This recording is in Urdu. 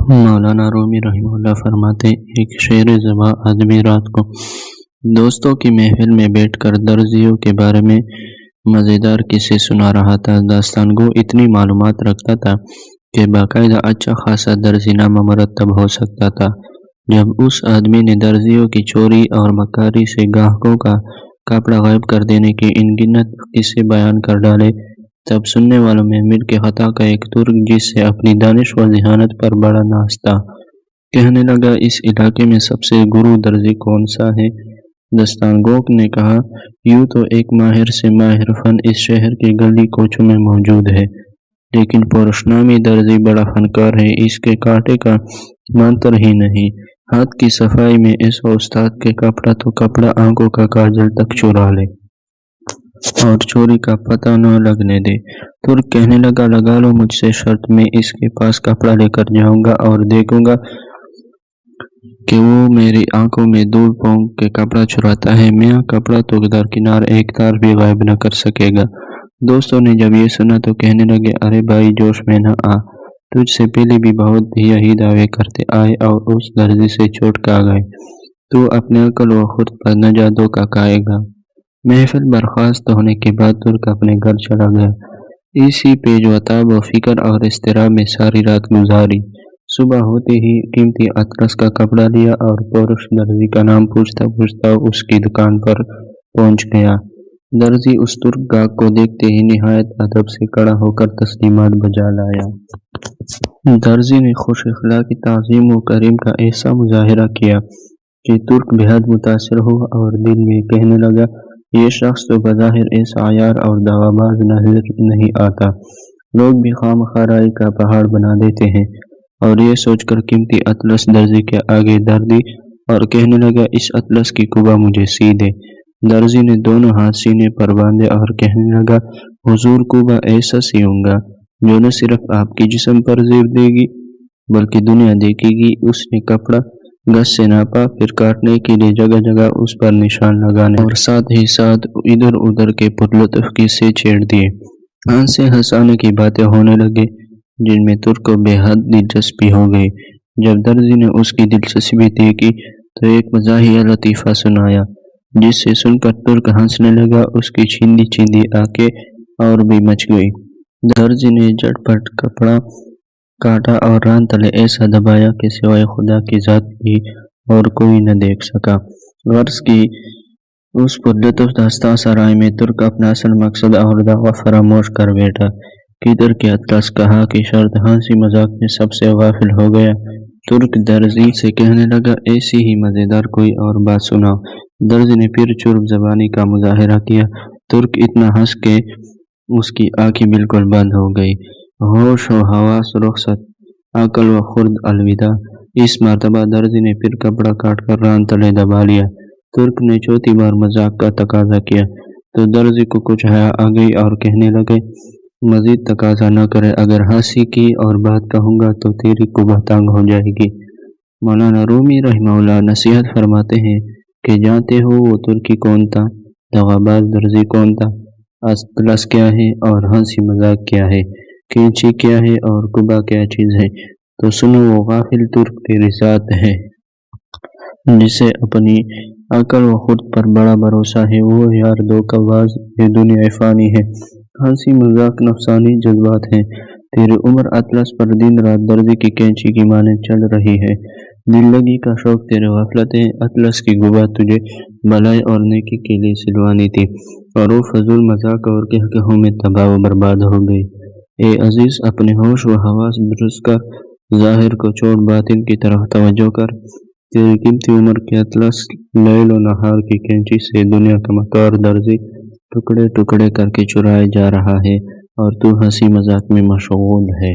مولانا رومی رحمہ اللہ فرماتے ایک شعر زباں آدمی رات کو دوستوں کی محفل میں بیٹھ کر درزیوں کے بارے میں مزیدار قصے سنا رہا تھا۔ داستان گو اتنی معلومات رکھتا تھا کہ باقاعدہ اچھا خاصا درزی نامہ مرتب ہو سکتا تھا۔ جب اس آدمی نے درزیوں کی چوری اور مکاری سے گاہکوں کا کپڑا غائب کر دینے کے ان گنت قصے بیان کر ڈالے، تب سننے والوں میں مل کے خطا کا ایک ترک جس سے اپنی دانش و ذہانت پر بڑا ناز تھا، کہنے لگا اس علاقے میں سب سے گرو درزی کون سا ہے؟ داستان گو نے کہا یوں تو ایک ماہر سے ماہر فن اس شہر کے گلی کوچوں میں موجود ہے، لیکن پرش نامی درزی بڑا فنکار ہے، اس کے کاٹے کا مانتر ہی نہیں، ہاتھ کی صفائی میں اس استاد کے کپڑا تو کپڑا آنکھوں کا کاجل تک چرا لے اور چوری کا پتہ نہ لگنے دے۔ ترک کہنے لگا لگا لو مجھ سے شرط، میں اس کے پاس کپڑا لے کر جاؤں گا اور دیکھوں گا کہ وہ میری آنکھوں میں دھول پونک کے کپڑا چراتا ہے، میاں کپڑا تو درکنار ایک تار بھی غائب نہ کر سکے گا۔ دوستوں نے جب یہ سنا تو کہنے لگے ارے بھائی جوش میں نہ آ، تجھ سے پہلے بھی بہت یہی دعوے کرتے آئے اور اس درزی سے چوٹ کھا گئے، تو اپنے عقل و خود پر نجات دھوکا کھائے گا۔ محفل برخاست ہونے کے بعد ترک اپنے گھر چلا گیا، اسی پیچ و تاب و فکر اور اضطراب میں ساری رات گزاری۔ صبح ہوتے ہی قیمتی اطلس کا کپڑا لیا اور پورش درزی کا نام پوچھتا پوچھتا اس کی دکان پر پہنچ گیا۔ درزی اس ترک گاہک کو دیکھتے ہی نہایت ادب سے کھڑا ہو کر تسلیمات بجا لایا۔ درزی نے خوش اخلاقی، تعظیم و کرم کا ایسا مظاہرہ کیا کہ ترک بےحد متاثر ہوا اور دل میں کہنے لگا یہ شخص تو بظاہر ایسا عیار اور دغا باز نظر نہیں آتا، لوگ بھی خواہ رائی کا پہاڑ بنا دیتے ہیں، اور یہ سوچ کر قیمتی اطلس درزی کے آگے دھر دی اور کہنے لگا اس اطلس کی قبا مجھے سی دے۔ درزی نے دونوں ہاتھ سینے پر باندھے اور کہنے لگا حضور قبا ایسا سیوں گا جو نہ صرف آپ کے جسم پر زیب دے گی بلکہ دنیا دیکھے گی۔ اس نے کپڑا گز سے ناپا، پھر کاٹنے کے لیے جگہ جگہ اس پر نشان لگانے اور ساتھ ہی ساتھ ادھر ادھر کے پرلطف قصے چھیڑ دیے، ہنسے ہنسانے کی باتیں ہونے لگے جن میں ترک کو بے حد دلچسپی ہو گئی۔ جب درزی نے اس کی دلچسپی دیکھی تو ایک مزاحیہ لطیفہ سنایا جس سے سن کر ترک ہنسنے لگا، اس کی چھیندی چھیندی آنکھیں اور بھی مچ گئی۔ درزی نے جھٹ پٹ کپڑا کاٹا اور ران تلے ایسا دبایا کہ سوائے خدا کی ذات کی اور کوئی نہ دیکھ سکا۔ غرض کی اس پرلطف داستان سرائی میں ترک اپنا اصل مقصد اور دعویٰ فراموش کر بیٹھا۔ کدھر کے اطلس کہا کی شرط ہنسی مذاق میں سب سے غافل ہو گیا۔ ترک درزی سے کہنے لگا ایسی ہی مزیدار کوئی اور بات سناؤ۔ درزی نے پھر چرب زبانی کا مظاہرہ کیا۔ ترک اتنا ہنس کے اس کی آنکھیں بالکل بند ہو گئی۔ ہوش و حواس رخصت، عقل و خرد الوداع۔ اس مرتبہ درزی نے پھر کپڑا کاٹ کر ران تلے دبا لیا۔ ترک نے چوتھی بار مذاق کا تقاضا کیا تو درزی کو کچھ حیا آ گئی اور کہنے لگے مزید تقاضا نہ کرے، اگر ہنسی کی اور بات کہوں گا تو تیری قبا تنگ ہو جائے گی۔ مولانا رومی رحمہ اللہ نصیحت فرماتے ہیں کہ جانتے ہو وہ ترکی کون تھا، دغا باز درزی کون تھا، اطلس کیا ہے اور ہنسی مذاق کیا ہے، کینچی کیا ہے اور قبا کیا چیز ہے، تو سنو وہ غافل ترک تیری ذات ہے جسے اپنی عقل و خود پر بڑا بھروسہ ہے، وہ یار دھوکہ باز یہ دنیا فانی ہے، ہنسی مذاق نفسانی جذبات ہیں، تیری عمر اطلس پر دن رات درزی کی کینچی کی مانند چل رہی ہے، دل لگی کا شوق تیرے غفلت ہے، اطلس کی قبا تجھے بھلائی اور نیکی کے لیے سلوانی تھی اور وہ فضول مذاق اور کہکہوں میں تباہ و برباد ہو گئی۔ اے عزیز اپنے ہوش و حواس درست کر، ظاہر کو چھوڑ باطن کی طرف توجہ کر، تیری قیمتی عمر کے اطلس لیل و نہار کی کینچی سے دنیا کا مکار درزی ٹکڑے ٹکڑے کر کے چرائے جا رہا ہے اور تو ہنسی مذاق میں مشغول ہے۔